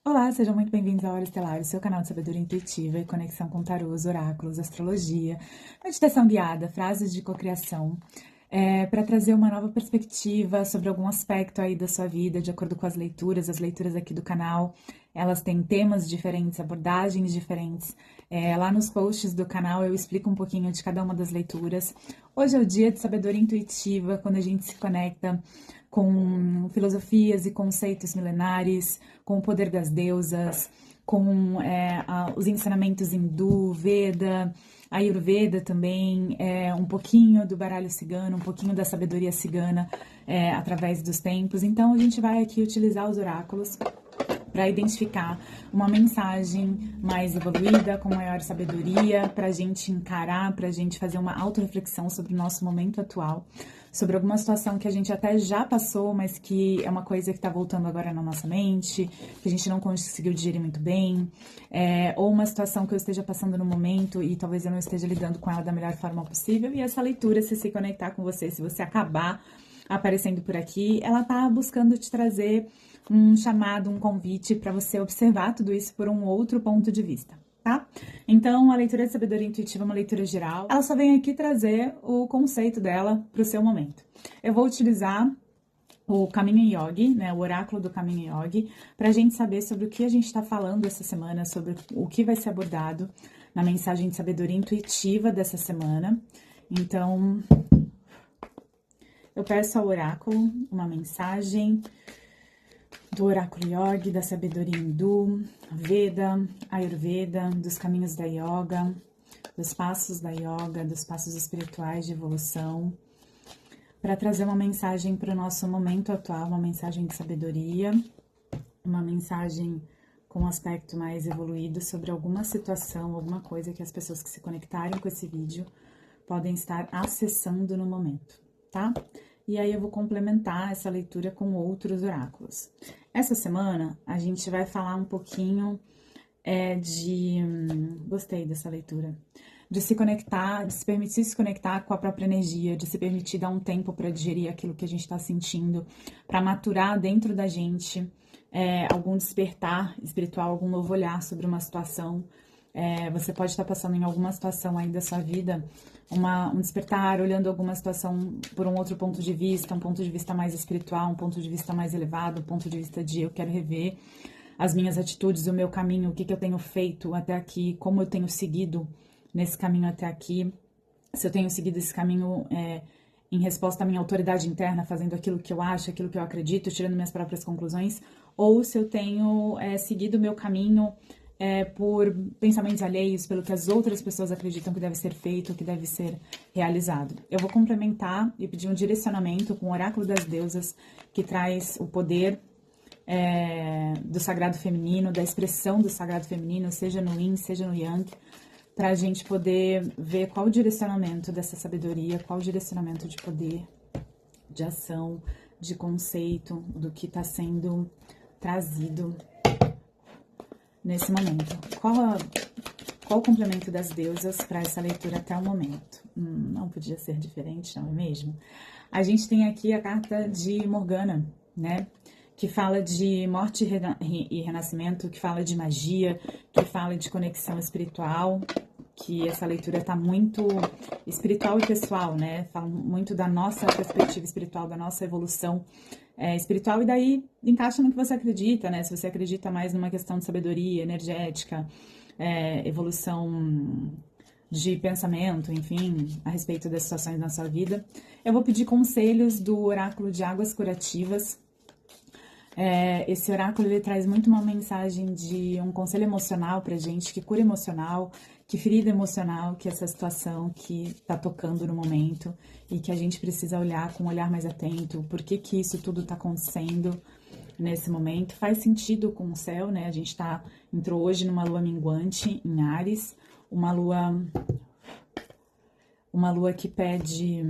Olá, sejam muito bem-vindos à Hora Estelar, o seu canal de sabedoria intuitiva e conexão com tarôs, oráculos, astrologia, meditação guiada, frases de cocriação, para trazer uma nova perspectiva sobre algum aspecto aí da sua vida, de acordo com as leituras aqui do canal. Elas têm temas diferentes, abordagens diferentes. Lá nos posts do canal eu explico um pouquinho de cada uma das leituras. Hoje é o dia de sabedoria intuitiva, quando a gente se conecta com filosofias e conceitos milenares, com o poder das deusas, com os ensinamentos hindu, Veda, Ayurveda também, um pouquinho do baralho cigano, um pouquinho da sabedoria cigana através dos tempos. Então a gente vai aqui utilizar os oráculos para identificar uma mensagem mais evoluída, com maior sabedoria, para a gente encarar, para a gente fazer uma autorreflexão sobre o nosso momento atual, sobre alguma situação que a gente até já passou, mas que é uma coisa que está voltando agora na nossa mente, que a gente não conseguiu digerir muito bem, ou uma situação que eu esteja passando no momento e talvez eu não esteja lidando com ela da melhor forma possível. E essa leitura, se conectar com você, se você acabar aparecendo por aqui, ela tá buscando te trazer um chamado, um convite para você observar tudo isso por um outro ponto de vista, tá? Então, a leitura de sabedoria intuitiva é uma leitura geral. Ela só vem aqui trazer o conceito dela para o seu momento. Eu vou utilizar o Caminho Yogi, né, o oráculo do Caminho Yogi, para a gente saber sobre o que a gente está falando essa semana, sobre o que vai ser abordado na mensagem de sabedoria intuitiva dessa semana. Então, eu peço ao oráculo uma mensagem do oráculo Yogi, da sabedoria hindu, Veda, Ayurveda, dos caminhos da yoga, dos passos da yoga, dos passos espirituais de evolução, para trazer uma mensagem para o nosso momento atual, uma mensagem de sabedoria, uma mensagem com um aspecto mais evoluído sobre alguma situação, alguma coisa que as pessoas que se conectarem com esse vídeo podem estar acessando no momento, tá? E aí eu vou complementar essa leitura com outros oráculos. Essa semana a gente vai falar um pouquinho gostei dessa leitura, de se conectar, de se permitir se conectar com a própria energia, de se permitir dar um tempo para digerir aquilo que a gente está sentindo, para maturar dentro da gente algum despertar espiritual, algum novo olhar sobre uma situação. Você pode estar passando em alguma situação aí da sua vida, um despertar, olhando alguma situação por um outro ponto de vista, um ponto de vista mais espiritual, um ponto de vista mais elevado, um ponto de vista de eu quero rever as minhas atitudes, o meu caminho, o que eu tenho feito até aqui, como eu tenho seguido nesse caminho até aqui, se eu tenho seguido esse caminho em resposta à minha autoridade interna, fazendo aquilo que eu acho, aquilo que eu acredito, tirando minhas próprias conclusões, ou se eu tenho seguido o meu caminho por pensamentos alheios, pelo que as outras pessoas acreditam que deve ser feito, que deve ser realizado. Eu vou complementar e pedir um direcionamento com o oráculo das deusas, que traz o poder do sagrado feminino, da expressão do sagrado feminino, seja no yin, seja no yang, para a gente poder ver qual o direcionamento dessa sabedoria, qual o direcionamento de poder, de ação, de conceito, do que está sendo trazido nesse momento. Qual o complemento das deusas para essa leitura até o momento? Não podia ser diferente, não é mesmo? A gente tem aqui a carta de Morgana, né? Que fala de morte e renascimento, que fala de magia, que fala de conexão espiritual, que essa leitura tá muito espiritual e pessoal, né? Fala muito da nossa perspectiva espiritual, da nossa evolução espiritual, e daí encaixa no que você acredita, né? Se você acredita mais numa questão de sabedoria energética, evolução de pensamento, enfim, a respeito das situações na sua vida. Eu vou pedir conselhos do oráculo de águas curativas. Esse oráculo, ele traz muito uma mensagem de um conselho emocional pra gente, que cura emocional, que ferida emocional, que essa situação que tá tocando no momento e que a gente precisa olhar com um olhar mais atento, por que isso tudo tá acontecendo nesse momento. Faz sentido com o céu, né? A gente entrou hoje numa lua minguante em Áries, uma lua que pede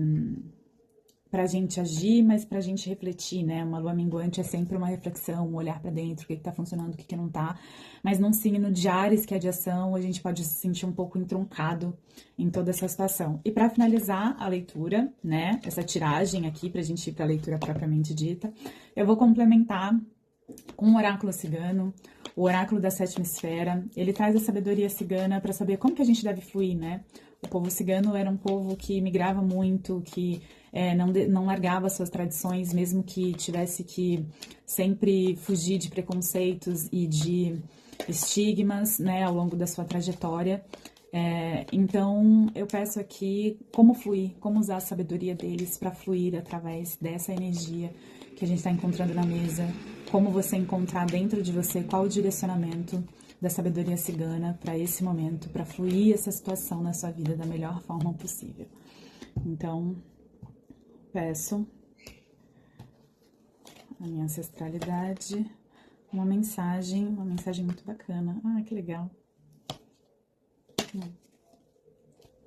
pra gente agir, mas pra gente refletir, né? Uma lua minguante é sempre uma reflexão, um olhar pra dentro, o que tá funcionando, o que não tá. Mas num signo de Áries, que é de ação, a gente pode se sentir um pouco entroncado em toda essa situação. E pra finalizar a leitura, né? Essa tiragem aqui, pra gente ir pra leitura propriamente dita, eu vou complementar com o oráculo cigano, o oráculo da sétima esfera. Ele traz a sabedoria cigana para saber como que a gente deve fluir, né? O povo cigano era um povo que migrava muito, que não largava suas tradições, mesmo que tivesse que sempre fugir de preconceitos e de estigmas, né, ao longo da sua trajetória. Então, eu peço aqui como fluir, como usar a sabedoria deles para fluir através dessa energia que a gente está encontrando na mesa, como você encontrar dentro de você qual o direcionamento da sabedoria cigana para esse momento, para fluir essa situação na sua vida da melhor forma possível. Então, peço a minha ancestralidade, uma mensagem muito bacana. Ah, que legal.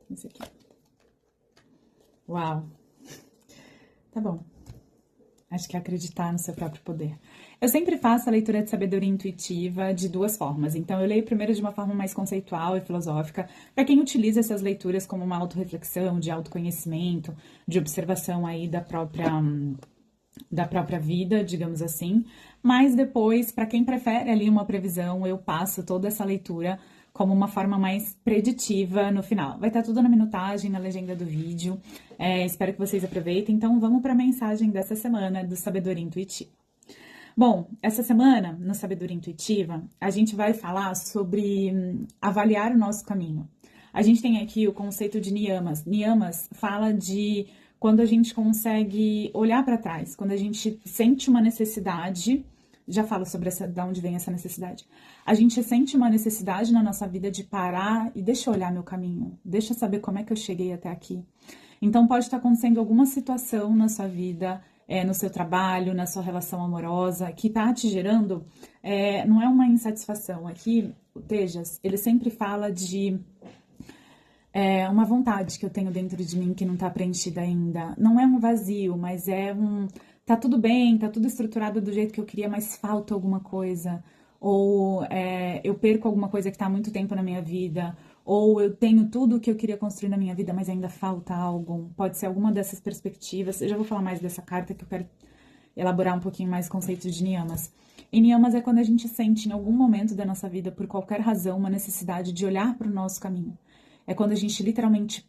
Esse aqui. Uau! Tá bom. Acho que é acreditar no seu próprio poder. Eu sempre faço a leitura de sabedoria intuitiva de duas formas. Então, eu leio primeiro de uma forma mais conceitual e filosófica, para quem utiliza essas leituras como uma autorreflexão, de autoconhecimento, de observação aí da própria vida, digamos assim. Mas depois, para quem prefere ali uma previsão, eu passo toda essa leitura como uma forma mais preditiva no final. Vai estar tudo na minutagem, na legenda do vídeo. Espero que vocês aproveitem. Então, vamos para a mensagem dessa semana do Sabedoria Intuitiva. Bom, essa semana, no Sabedoria Intuitiva, a gente vai falar sobre avaliar o nosso caminho. A gente tem aqui o conceito de niyamas. Niyamas fala de quando a gente consegue olhar para trás, quando a gente sente uma necessidade. Já falo sobre de onde vem essa necessidade. A gente sente uma necessidade na nossa vida de parar e deixa eu olhar meu caminho, deixa eu saber como é que eu cheguei até aqui. Então pode estar acontecendo alguma situação na sua vida, no seu trabalho, na sua relação amorosa, que está te gerando, não é uma insatisfação. Aqui, o Tejas, ele sempre fala de uma vontade que eu tenho dentro de mim que não está preenchida ainda. Não é um vazio, mas tá tudo bem, tá tudo estruturado do jeito que eu queria, mas falta alguma coisa. Ou eu perco alguma coisa que está há muito tempo na minha vida. Ou eu tenho tudo o que eu queria construir na minha vida, mas ainda falta algo. Pode ser alguma dessas perspectivas. Eu já vou falar mais dessa carta, que eu quero elaborar um pouquinho mais o conceito de niyamas. E niyamas é quando a gente sente em algum momento da nossa vida, por qualquer razão, uma necessidade de olhar para o nosso caminho. É quando a gente literalmente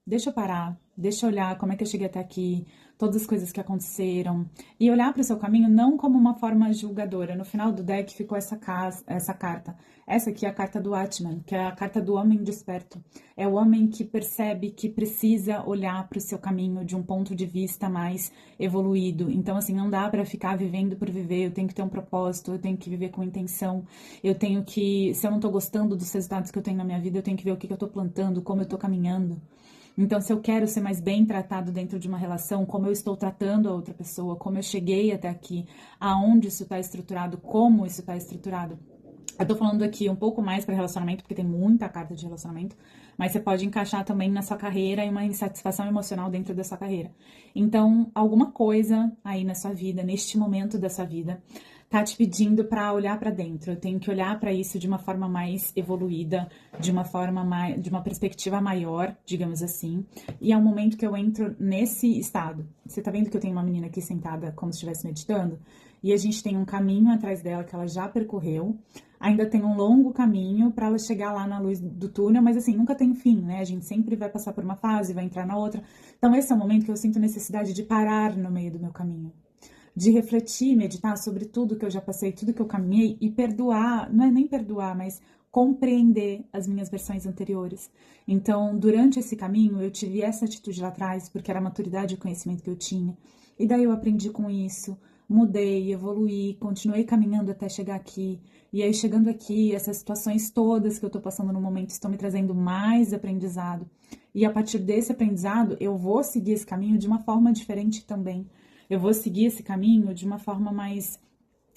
deixa eu parar, deixa eu olhar como é que eu cheguei até aqui, todas as coisas que aconteceram, e olhar para o seu caminho não como uma forma julgadora. No final do deck ficou essa carta. Essa aqui é a carta do Atman, que é a carta do homem desperto. É o homem que percebe que precisa olhar para o seu caminho de um ponto de vista mais evoluído. Então, assim, não dá para ficar vivendo por viver, eu tenho que ter um propósito, eu tenho que viver com intenção, eu tenho que, se eu não tô gostando dos resultados que eu tenho na minha vida, eu tenho que ver o que eu tô plantando, como eu tô caminhando. Então, se eu quero ser mais bem tratado dentro de uma relação, como eu estou tratando a outra pessoa, como eu cheguei até aqui, aonde isso está estruturado, como isso está estruturado. Eu tô falando aqui um pouco mais para relacionamento, porque tem muita carta de relacionamento, mas você pode encaixar também na sua carreira e uma insatisfação emocional dentro da sua carreira. Então, alguma coisa aí na sua vida, neste momento da sua vida, tá te pedindo para olhar para dentro. Eu tenho que olhar para isso de uma forma mais evoluída, de uma perspectiva maior, digamos assim. E é um momento que eu entro nesse estado. Você tá vendo que eu tenho uma menina aqui sentada como se estivesse meditando? E a gente tem um caminho atrás dela que ela já percorreu. Ainda tem um longo caminho para ela chegar lá na luz do túnel, mas assim, nunca tem fim, né? A gente sempre vai passar por uma fase, vai entrar na outra. Então esse é o momento que eu sinto necessidade de parar no meio do meu caminho, de refletir, meditar sobre tudo que eu já passei, tudo que eu caminhei e perdoar, não é nem perdoar, mas compreender as minhas versões anteriores. Então, durante esse caminho, eu tive essa atitude lá atrás, porque era a maturidade e o conhecimento que eu tinha. E daí eu aprendi com isso, mudei, evoluí, continuei caminhando até chegar aqui. E aí, chegando aqui, essas situações todas que eu tô passando no momento estão me trazendo mais aprendizado. E a partir desse aprendizado, eu vou seguir esse caminho de uma forma diferente também. Eu vou seguir esse caminho de uma forma mais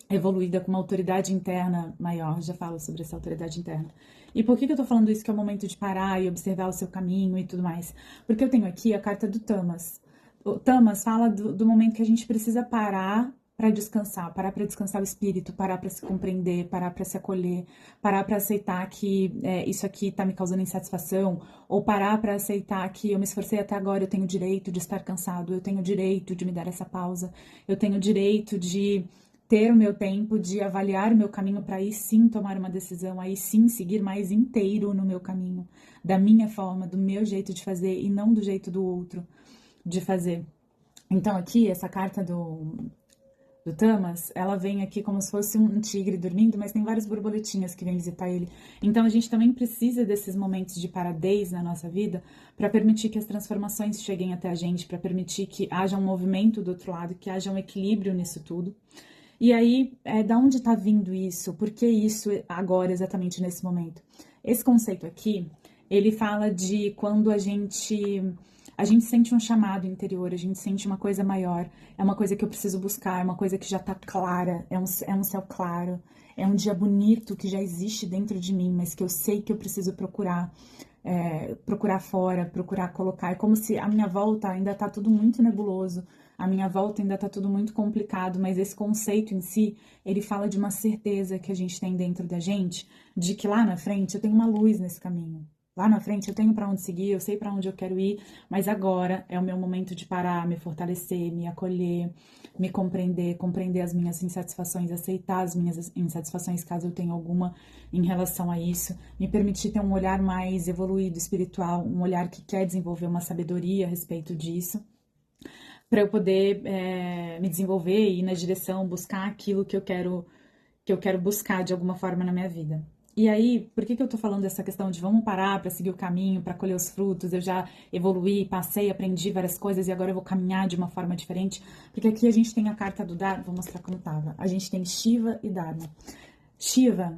evoluída, com uma autoridade interna maior. Já falo sobre essa autoridade interna. E por que eu tô falando isso, que é o momento de parar e observar o seu caminho e tudo mais? Porque eu tenho aqui a carta do Tamas. O Tamas fala do momento que a gente precisa parar para descansar, parar para descansar o espírito, parar para se compreender, parar para se acolher, parar para aceitar que isso aqui tá me causando insatisfação, ou parar para aceitar que eu me esforcei até agora, eu tenho o direito de estar cansado, eu tenho o direito de me dar essa pausa, eu tenho o direito de ter o meu tempo de avaliar o meu caminho para aí sim tomar uma decisão, aí sim seguir mais inteiro no meu caminho, da minha forma, do meu jeito de fazer e não do jeito do outro de fazer. Então aqui, essa carta do Tamas, ela vem aqui como se fosse um tigre dormindo, mas tem várias borboletinhas que vêm visitar ele. Então a gente também precisa desses momentos de paradez na nossa vida para permitir que as transformações cheguem até a gente, para permitir que haja um movimento do outro lado, que haja um equilíbrio nisso tudo. E aí, da onde está vindo isso? Por que isso agora, exatamente nesse momento? Esse conceito aqui, ele fala de quando a gente sente um chamado interior, a gente sente uma coisa maior, é uma coisa que eu preciso buscar, é uma coisa que já tá clara, é um céu claro, é um dia bonito que já existe dentro de mim, mas que eu sei que eu preciso procurar, procurar fora, procurar colocar. É como se a minha volta ainda tá tudo muito nebuloso, a minha volta ainda tá tudo muito complicado, mas esse conceito em si, ele fala de uma certeza que a gente tem dentro da gente, de que lá na frente eu tenho uma luz nesse caminho. Lá na frente eu tenho para onde seguir, eu sei para onde eu quero ir, mas agora é o meu momento de parar, me fortalecer, me acolher, me compreender, compreender as minhas insatisfações, aceitar as minhas insatisfações, caso eu tenha alguma em relação a isso, me permitir ter um olhar mais evoluído, espiritual, um olhar que quer desenvolver uma sabedoria a respeito disso, para eu poder me desenvolver e ir na direção, buscar aquilo que eu quero buscar de alguma forma na minha vida. E aí, por que eu tô falando dessa questão de vamos parar para seguir o caminho, para colher os frutos? Eu já evoluí, passei, aprendi várias coisas e agora eu vou caminhar de uma forma diferente. Porque aqui a gente tem a carta do Dharma, vou mostrar como tava. A gente tem Shiva e Dharma. Shiva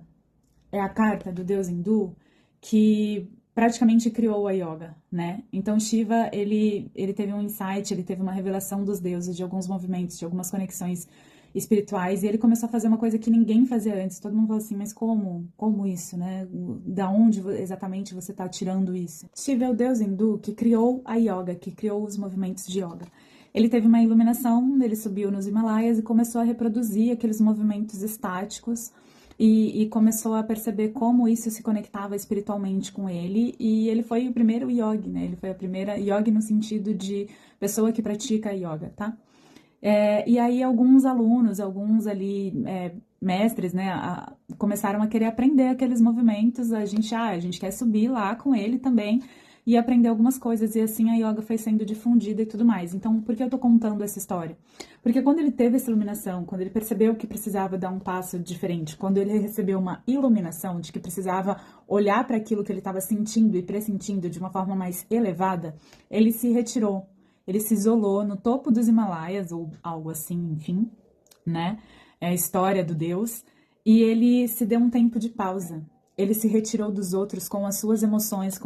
é a carta do deus hindu que praticamente criou a yoga, né? Então Shiva, ele teve um insight, ele teve uma revelação dos deuses, de alguns movimentos, de algumas conexões espirituais, e ele começou a fazer uma coisa que ninguém fazia antes. Todo mundo falou assim, mas como? Como isso, né? Da onde exatamente você está tirando isso? Shiva é o deus hindu que criou a yoga, que criou os movimentos de yoga. Ele teve uma iluminação, ele subiu nos Himalaias e começou a reproduzir aqueles movimentos estáticos e começou a perceber como isso se conectava espiritualmente com ele, e ele foi o primeiro yogi, né? Ele foi a primeira yogi no sentido de pessoa que pratica yoga, tá? E aí alguns alunos, alguns ali mestres, né, começaram a querer aprender aqueles movimentos, a gente quer subir lá com ele também e aprender algumas coisas, e assim a yoga foi sendo difundida e tudo mais. Então, por que eu tô contando essa história? Porque quando ele teve essa iluminação, quando ele percebeu que precisava dar um passo diferente, quando ele recebeu uma iluminação de que precisava olhar para aquilo que ele estava sentindo e pressentindo de uma forma mais elevada, ele se retirou. Ele se isolou no topo dos Himalaias, ou algo assim, enfim, né? É a história do Deus. E ele se deu um tempo de pausa. Ele se retirou dos outros com as suas emoções,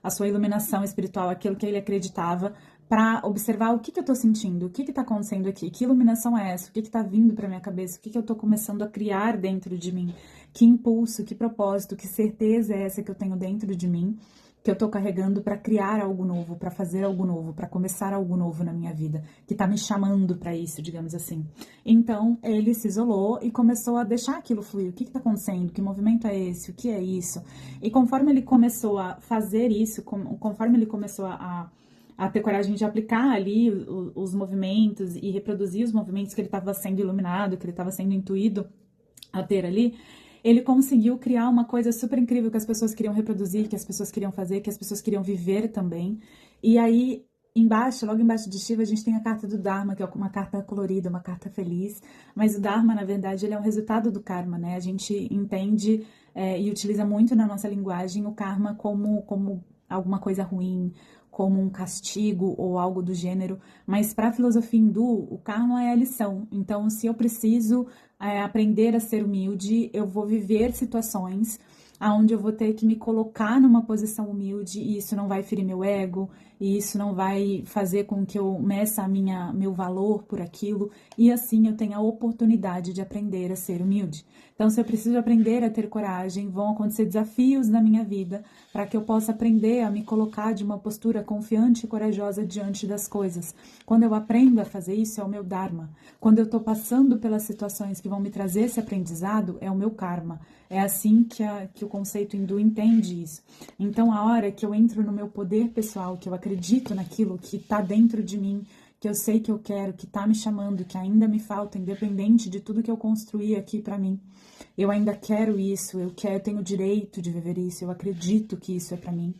a sua iluminação espiritual, aquilo que ele acreditava, para observar o que eu estou sentindo, o que está acontecendo aqui, que iluminação é essa, o que está vindo para minha cabeça, o que eu estou começando a criar dentro de mim, que impulso, que propósito, que certeza é essa que eu tenho dentro de mim, que eu tô carregando para criar algo novo, para fazer algo novo, para começar algo novo na minha vida, que tá me chamando para isso, digamos assim. Então, ele se isolou e começou a deixar aquilo fluir. O que tá acontecendo? Que movimento é esse? O que é isso? E conforme ele começou a fazer isso, conforme ele começou a ter coragem de aplicar ali os movimentos e reproduzir os movimentos que ele estava sendo iluminado, que ele estava sendo intuído a ter ali, ele conseguiu criar uma coisa super incrível que as pessoas queriam reproduzir, que as pessoas queriam fazer, que as pessoas queriam viver também. E aí, embaixo, logo embaixo de Shiva, a gente tem a carta do Dharma, que é uma carta colorida, uma carta feliz. Mas o Dharma, na verdade, ele é um resultado do karma, né? A gente entende e utiliza muito na nossa linguagem o karma como alguma coisa ruim, como um castigo ou algo do gênero, mas para a filosofia hindu, o karma é a lição. Então, se eu preciso aprender a ser humilde, eu vou viver situações aonde eu vou ter que me colocar numa posição humilde, e isso não vai ferir meu ego, e isso não vai fazer com que eu meça meu valor por aquilo, e assim eu tenho a oportunidade de aprender a ser humilde. Então, se eu preciso aprender a ter coragem, vão acontecer desafios na minha vida para que eu possa aprender a me colocar de uma postura confiante e corajosa diante das coisas. Quando eu aprendo a fazer isso, é o meu Dharma. Quando eu estou passando pelas situações que vão me trazer esse aprendizado, é o meu karma. É assim que o conceito hindu entende isso. Então, a hora que eu entro no meu poder pessoal, que eu acredito naquilo que está dentro de mim, que eu sei que eu quero, que tá me chamando, que ainda me falta, independente de tudo que eu construí aqui pra mim. Eu ainda quero isso, eu tenho o direito de viver isso, eu acredito que isso é pra mim.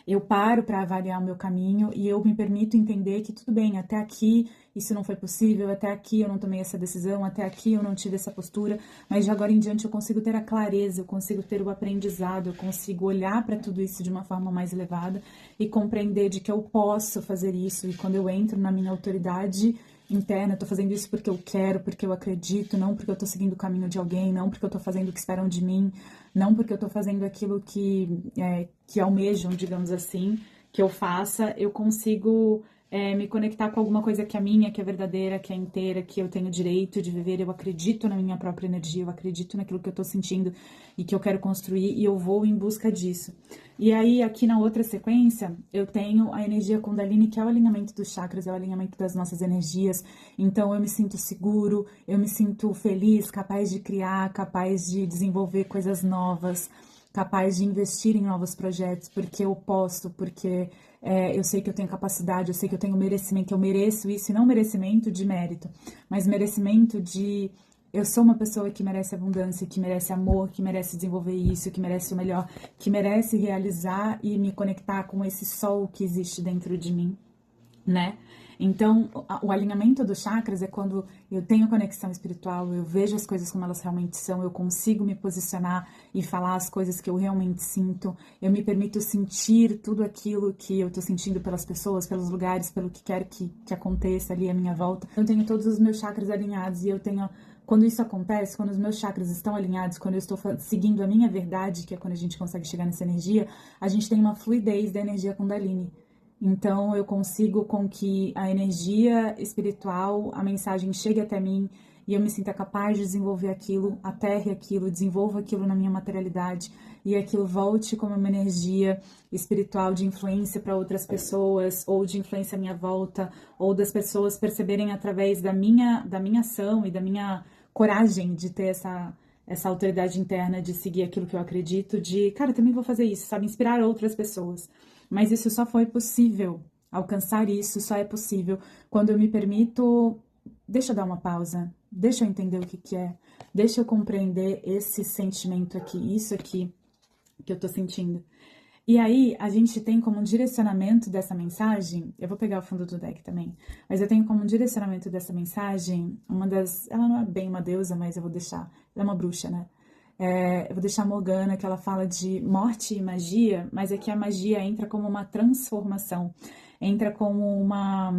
Eu paro para avaliar o meu caminho e eu me permito entender que tudo bem, até aqui isso não foi possível, até aqui eu não tomei essa decisão, até aqui eu não tive essa postura, mas de agora em diante eu consigo ter a clareza, eu consigo ter o aprendizado, eu consigo olhar para tudo isso de uma forma mais elevada e compreender de que eu posso fazer isso. E quando eu entro na minha autoridade interna, eu tô fazendo isso porque eu quero, porque eu acredito, não porque eu tô seguindo o caminho de alguém, não porque eu tô fazendo o que esperam de mim, não porque eu tô fazendo aquilo que almejam, digamos assim, que eu faça, eu consigo me conectar com alguma coisa que é minha, que é verdadeira, que é inteira, que eu tenho direito de viver, eu acredito na minha própria energia, eu acredito naquilo que eu tô sentindo e que eu quero construir e eu vou em busca disso. E aí, aqui na outra sequência, eu tenho a energia Kundalini, que é o alinhamento dos chakras, é o alinhamento das nossas energias. Então, eu me sinto seguro, eu me sinto feliz, capaz de criar, capaz de desenvolver coisas novas, capaz de investir em novos projetos, porque eu posso, porque eu sei que eu tenho capacidade, eu sei que eu tenho merecimento, eu mereço isso, e não merecimento de mérito, mas merecimento de eu sou uma pessoa que merece abundância, que merece amor, que merece desenvolver isso, que merece o melhor, que merece realizar e me conectar com esse sol que existe dentro de mim, né? Então, o alinhamento dos chakras é quando eu tenho conexão espiritual, eu vejo as coisas como elas realmente são, eu consigo me posicionar e falar as coisas que eu realmente sinto, eu me permito sentir tudo aquilo que eu tô sentindo pelas pessoas, pelos lugares, pelo que quer que aconteça ali à minha volta. Eu tenho todos os meus chakras alinhados e eu tenho. Quando isso acontece, quando os meus chakras estão alinhados, quando eu estou seguindo a minha verdade, que é quando a gente consegue chegar nessa energia, a gente tem uma fluidez da energia Kundalini. Então, eu consigo com que a energia espiritual, a mensagem chegue até mim e eu me sinta capaz de desenvolver aquilo, aterre aquilo, desenvolva aquilo na minha materialidade e aquilo volte como uma energia espiritual de influência para outras pessoas ou de influência à minha volta ou das pessoas perceberem através da minha ação e da minha coragem de ter essa autoridade interna de seguir aquilo que eu acredito, de, cara, eu também vou fazer isso, sabe? Inspirar outras pessoas. Mas isso só foi possível, alcançar isso só é possível quando eu me permito, deixa eu dar uma pausa, deixa eu entender o que é, deixa eu compreender esse sentimento aqui, isso aqui que eu tô sentindo. E aí, a gente tem como direcionamento dessa mensagem, eu vou pegar o fundo do deck também, mas eu tenho como direcionamento dessa mensagem, ela não é bem uma deusa, mas eu vou deixar, ela é uma bruxa, né? Eu vou deixar a Morgana, que ela fala de morte e magia, mas é que a magia entra como uma transformação, entra como uma...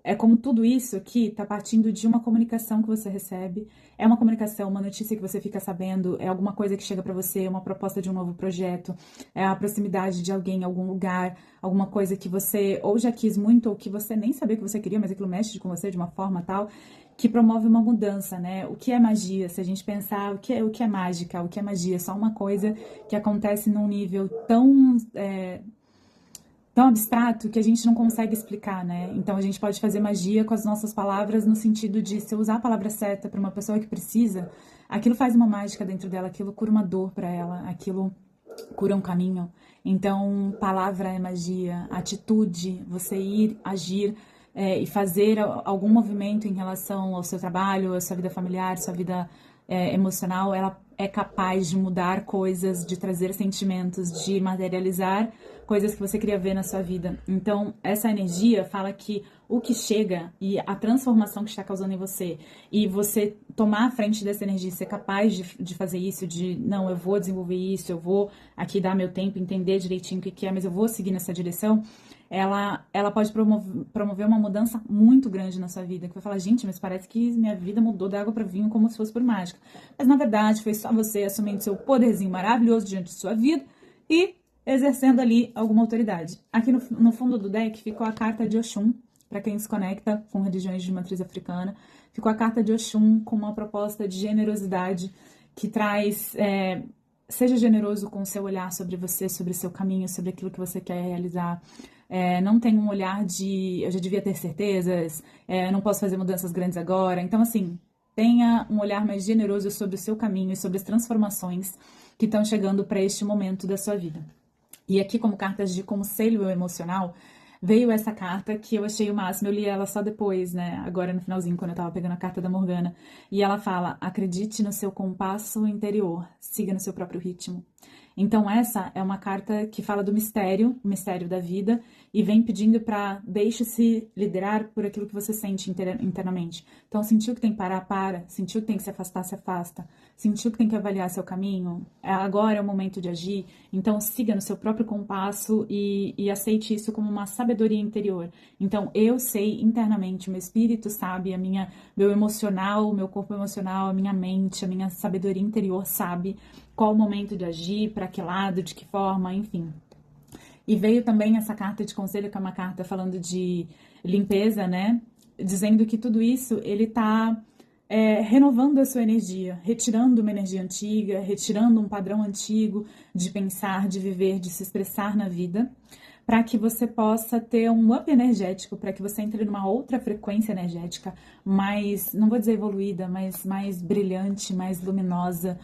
É como tudo isso aqui tá partindo de uma comunicação que você recebe, é uma comunicação, uma notícia que você fica sabendo, é alguma coisa que chega para você, é uma proposta de um novo projeto, é a proximidade de alguém em algum lugar, alguma coisa que você ou já quis muito ou que você nem sabia que você queria, mas aquilo mexe com você de uma forma tal que promove uma mudança, né? O que é magia? Se a gente pensar o que é mágica, o que é magia, é só uma coisa que acontece num nível tão abstrato que a gente não consegue explicar, né? Então a gente pode fazer magia com as nossas palavras no sentido de se eu usar a palavra certa para uma pessoa que precisa, aquilo faz uma mágica dentro dela, aquilo cura uma dor para ela, aquilo cura um caminho. Então, palavra é magia, atitude, você ir, agir e fazer algum movimento em relação ao seu trabalho, à sua vida familiar, sua vida emocional, ela é capaz de mudar coisas, de trazer sentimentos, de materializar coisas que você queria ver na sua vida. Então, essa energia fala que o que chega e a transformação que está causando em você, e você tomar a frente dessa energia, ser capaz de fazer isso, de, não, eu vou desenvolver isso, eu vou aqui dar meu tempo, entender direitinho o que é, mas eu vou seguir nessa direção, ela pode promover uma mudança muito grande na sua vida, que vai falar, gente, mas parece que minha vida mudou da água para vinho como se fosse por mágica. Mas, na verdade, foi só você assumindo seu poderzinho maravilhoso diante de sua vida e exercendo ali alguma autoridade. Aqui no fundo do deck ficou a carta de Oxum, para quem se conecta com religiões de matriz africana, ficou a carta de Oxum com uma proposta de generosidade que traz, seja generoso com o seu olhar sobre você, sobre o seu caminho, sobre aquilo que você quer realizar. Não tem um olhar de, eu já devia ter certezas, não posso fazer mudanças grandes agora. Então, assim, tenha um olhar mais generoso sobre o seu caminho e sobre as transformações que estão chegando para este momento da sua vida. E aqui, como cartas de conselho emocional, veio essa carta que eu achei o máximo. Eu li ela só depois, né? Agora no finalzinho, quando eu tava pegando a carta da Morgana. E ela fala: acredite no seu compasso interior, siga no seu próprio ritmo. Então, essa é uma carta que fala do mistério, o mistério da vida, e vem pedindo para deixe-se liderar por aquilo que você sente internamente. Então, sentiu que tem que parar, para. Sentiu que tem que se afasta. Sentiu que tem que avaliar seu caminho. Agora é o momento de agir. Então, siga no seu próprio compasso e aceite isso como uma sabedoria interior. Então, eu sei internamente, o meu espírito sabe, meu emocional, o meu corpo emocional, a minha mente, a minha sabedoria interior sabe qual o momento de agir, para que lado, de que forma, enfim. E veio também essa carta de conselho, que é uma carta falando de limpeza, né? Dizendo que tudo isso, ele tá renovando a sua energia, retirando uma energia antiga, retirando um padrão antigo de pensar, de viver, de se expressar na vida, para que você possa ter um up energético, para que você entre numa outra frequência energética mais, não vou dizer evoluída, mas mais brilhante, mais luminosa,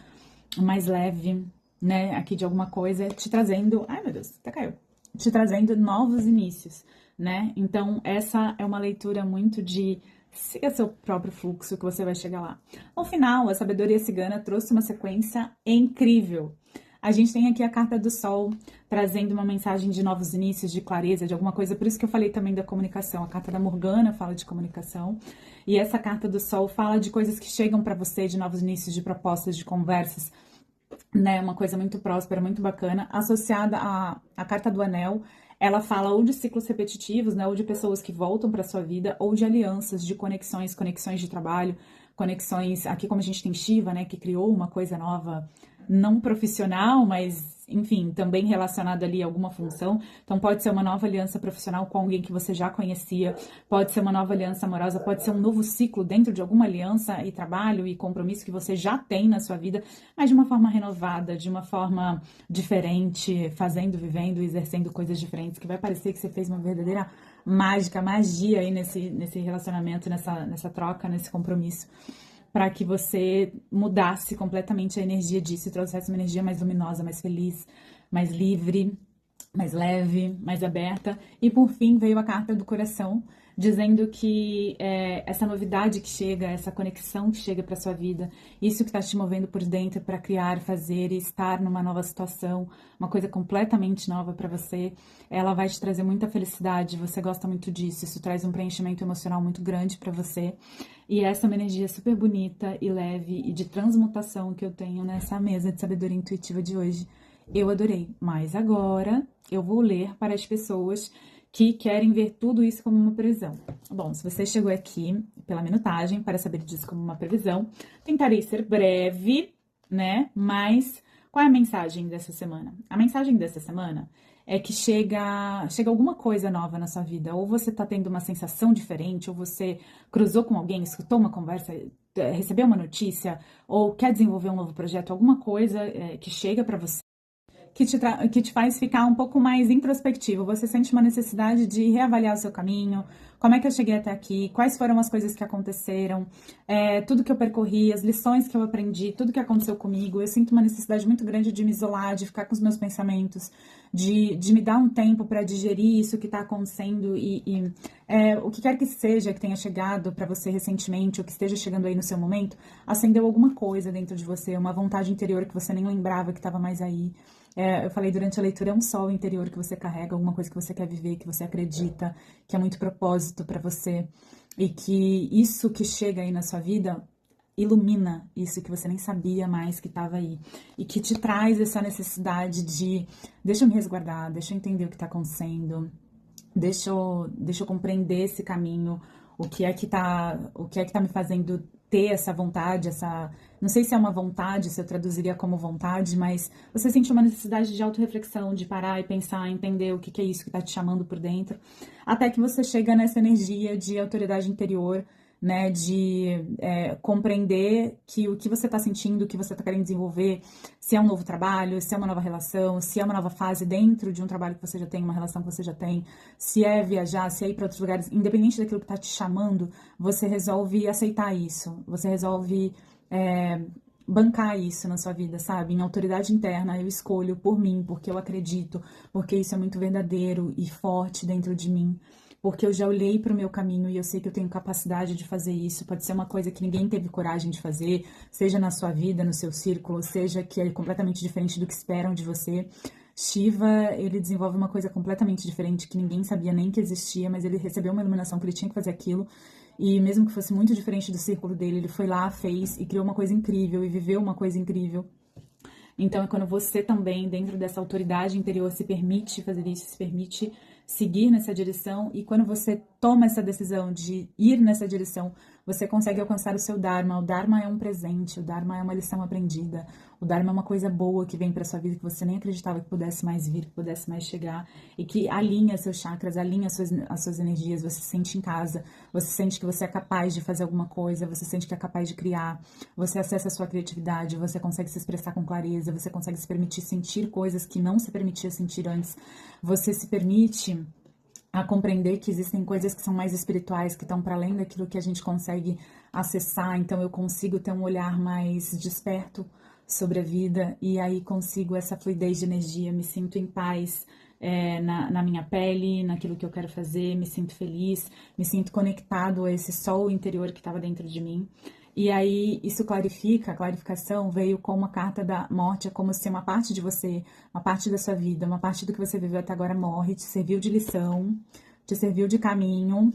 mais leve, né, aqui de alguma coisa, te trazendo, ai meu Deus, até caiu, te trazendo novos inícios, né, então essa é uma leitura muito de siga seu próprio fluxo que você vai chegar lá. No final, a sabedoria cigana trouxe uma sequência incrível. A gente tem aqui a carta do Sol, trazendo uma mensagem de novos inícios, de clareza, de alguma coisa. Por isso que eu falei também da comunicação. A carta da Morgana fala de comunicação. E essa carta do Sol fala de coisas que chegam para você, de novos inícios, de propostas, de conversas, né? Uma coisa muito próspera, muito bacana. Associada à carta do Anel, ela fala ou de ciclos repetitivos, né? Ou de pessoas que voltam para sua vida, ou de alianças, de conexões de trabalho, conexões. Aqui, como a gente tem Shiva, né? Que criou uma coisa nova, não profissional, mas enfim, também relacionada ali a alguma função. Então pode ser uma nova aliança profissional com alguém que você já conhecia, pode ser uma nova aliança amorosa, pode ser um novo ciclo dentro de alguma aliança e trabalho e compromisso que você já tem na sua vida, mas de uma forma renovada, de uma forma diferente, fazendo, vivendo, exercendo coisas diferentes, que vai parecer que você fez uma verdadeira magia aí nesse relacionamento, nessa troca, nesse compromisso, para que você mudasse completamente a energia disso e trouxesse uma energia mais luminosa, mais feliz, mais livre, mais leve, mais aberta. E por fim veio a carta do coração, dizendo que essa novidade que chega, essa conexão que chega para sua vida, isso que está te movendo por dentro para criar, fazer e estar numa nova situação, uma coisa completamente nova para você, ela vai te trazer muita felicidade, você gosta muito disso, isso traz um preenchimento emocional muito grande para você. E essa é uma energia super bonita e leve e de transmutação que eu tenho nessa mesa de sabedoria intuitiva de hoje. Eu adorei, mas agora eu vou ler para as pessoas que querem ver tudo isso como uma previsão. Bom, se você chegou aqui pela minutagem para saber disso como uma previsão, tentarei ser breve, né? Mas qual é a mensagem dessa semana? A mensagem dessa semana é que chega alguma coisa nova na sua vida, ou você tá tendo uma sensação diferente, ou você cruzou com alguém, escutou uma conversa, recebeu uma notícia, ou quer desenvolver um novo projeto, alguma coisa que chega para você que te faz ficar um pouco mais introspectivo. Você sente uma necessidade de reavaliar o seu caminho, como é que eu cheguei até aqui, quais foram as coisas que aconteceram, tudo que eu percorri, as lições que eu aprendi, tudo que aconteceu comigo. Eu sinto uma necessidade muito grande de me isolar, de ficar com os meus pensamentos, de me dar um tempo para digerir isso que está acontecendo e o que quer que seja que tenha chegado para você recentemente ou que esteja chegando aí no seu momento, acendeu alguma coisa dentro de você, uma vontade interior que você nem lembrava que estava mais aí. Eu falei durante a leitura, é um sol interior que você carrega, alguma coisa que você quer viver, que você acredita, que é muito propósito para você. E que isso que chega aí na sua vida ilumina isso que você nem sabia mais que estava aí. E que te traz essa necessidade de, deixa eu me resguardar, deixa eu entender o que está acontecendo, deixa eu compreender esse caminho, o que é que tá me fazendo ter essa vontade, não sei se é uma vontade, se eu traduziria como vontade, mas você sente uma necessidade de autorreflexão, de parar e pensar, entender o que é isso que tá te chamando por dentro, até que você chega nessa energia de autoridade interior, né, de compreender que o que você está sentindo, o que você está querendo desenvolver, se é um novo trabalho, se é uma nova relação, se é uma nova fase dentro de um trabalho que você já tem, uma relação que você já tem, se é viajar, se é ir para outros lugares, independente daquilo que está te chamando, você resolve aceitar isso, você resolve bancar isso na sua vida, sabe? Em autoridade interna, eu escolho por mim, porque eu acredito, porque isso é muito verdadeiro e forte dentro de mim. Porque eu já olhei para o meu caminho e eu sei que eu tenho capacidade de fazer isso. Pode ser uma coisa que ninguém teve coragem de fazer, seja na sua vida, no seu círculo, seja que é completamente diferente do que esperam de você. Shiva, ele desenvolve uma coisa completamente diferente que ninguém sabia nem que existia, mas ele recebeu uma iluminação que ele tinha que fazer aquilo. E mesmo que fosse muito diferente do círculo dele, ele foi lá, fez e criou uma coisa incrível e viveu uma coisa incrível. Então é quando você também, dentro dessa autoridade interior, se permite fazer isso, se permite seguir nessa direção, e quando você toma essa decisão de ir nessa direção, você consegue alcançar o seu Dharma. O Dharma é um presente, o Dharma é uma lição aprendida, o Dharma é uma coisa boa que vem para sua vida que você nem acreditava que pudesse mais vir, que pudesse mais chegar, e que alinha seus chakras, alinha as suas energias, você se sente em casa, você sente que você é capaz de fazer alguma coisa, você sente que é capaz de criar, você acessa a sua criatividade, você consegue se expressar com clareza, você consegue se permitir sentir coisas que não se permitia sentir antes, você se permite a compreender que existem coisas que são mais espirituais, que estão para além daquilo que a gente consegue acessar, então eu consigo ter um olhar mais desperto sobre a vida, e aí consigo essa fluidez de energia, me sinto em paz na minha pele, naquilo que eu quero fazer, me sinto feliz, me sinto conectado a esse sol interior que estava dentro de mim. E aí isso clarifica, a clarificação veio como a carta da morte, é como se uma parte de você, uma parte da sua vida, uma parte do que você viveu até agora morre, te serviu de lição, te serviu de caminho,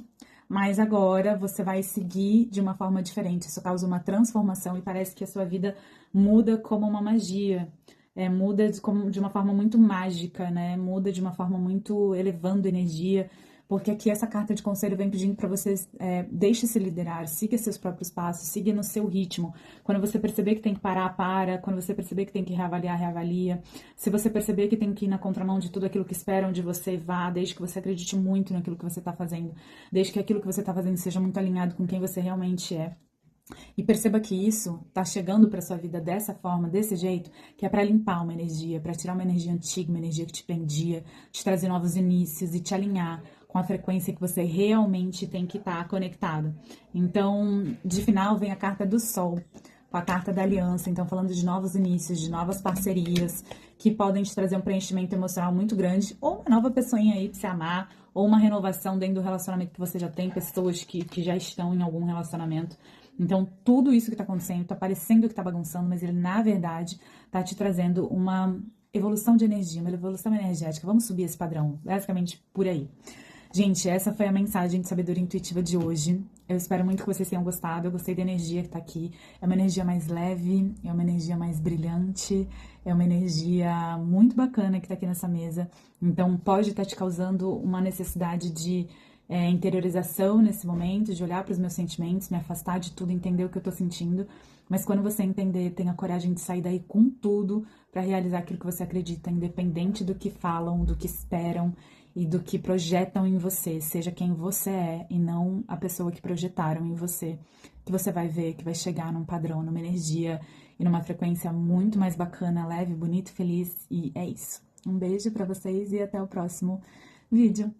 mas agora você vai seguir de uma forma diferente. Isso causa uma transformação e parece que a sua vida muda como uma magia. Muda de uma forma muito mágica, né? Muda de uma forma muito elevando energia, porque aqui essa carta de conselho vem pedindo para vocês deixe-se liderar, siga seus próprios passos, siga no seu ritmo. Quando você perceber que tem que parar, para. Quando você perceber que tem que reavaliar, reavalia. Se você perceber que tem que ir na contramão de tudo aquilo que esperam de você, vá, desde que você acredite muito naquilo que você está fazendo, desde que aquilo que você está fazendo seja muito alinhado com quem você realmente é. E perceba que isso tá chegando para sua vida dessa forma, desse jeito, que é para limpar uma energia, para tirar uma energia antiga, uma energia que te prendia, te trazer novos inícios e te alinhar com a frequência que você realmente tem que estar conectado. Então, de final vem a carta do Sol, com a carta da aliança, então falando de novos inícios, de novas parcerias, que podem te trazer um preenchimento emocional muito grande, ou uma nova pessoinha aí pra se amar, ou uma renovação dentro do relacionamento que você já tem, pessoas que já estão em algum relacionamento. Então, tudo isso que tá acontecendo, tá parecendo que tá bagunçando, mas ele, na verdade, tá te trazendo uma evolução de energia, uma evolução energética. Vamos subir esse padrão, basicamente por aí. Gente, essa foi a mensagem de sabedoria intuitiva de hoje. Eu espero muito que vocês tenham gostado. Eu gostei da energia que tá aqui. É uma energia mais leve, é uma energia mais brilhante, é uma energia muito bacana que tá aqui nessa mesa. Então, pode estar te causando uma necessidade de interiorização nesse momento, de olhar para os meus sentimentos, me afastar de tudo, entender o que eu tô sentindo. Mas quando você entender, tenha coragem de sair daí com tudo para realizar aquilo que você acredita, independente do que falam, do que esperam e do que projetam em você. Seja quem você é e não a pessoa que projetaram em você. Que você vai ver que vai chegar num padrão, numa energia e numa frequência muito mais bacana, leve, bonito, feliz. E é isso. Um beijo para vocês e até o próximo vídeo.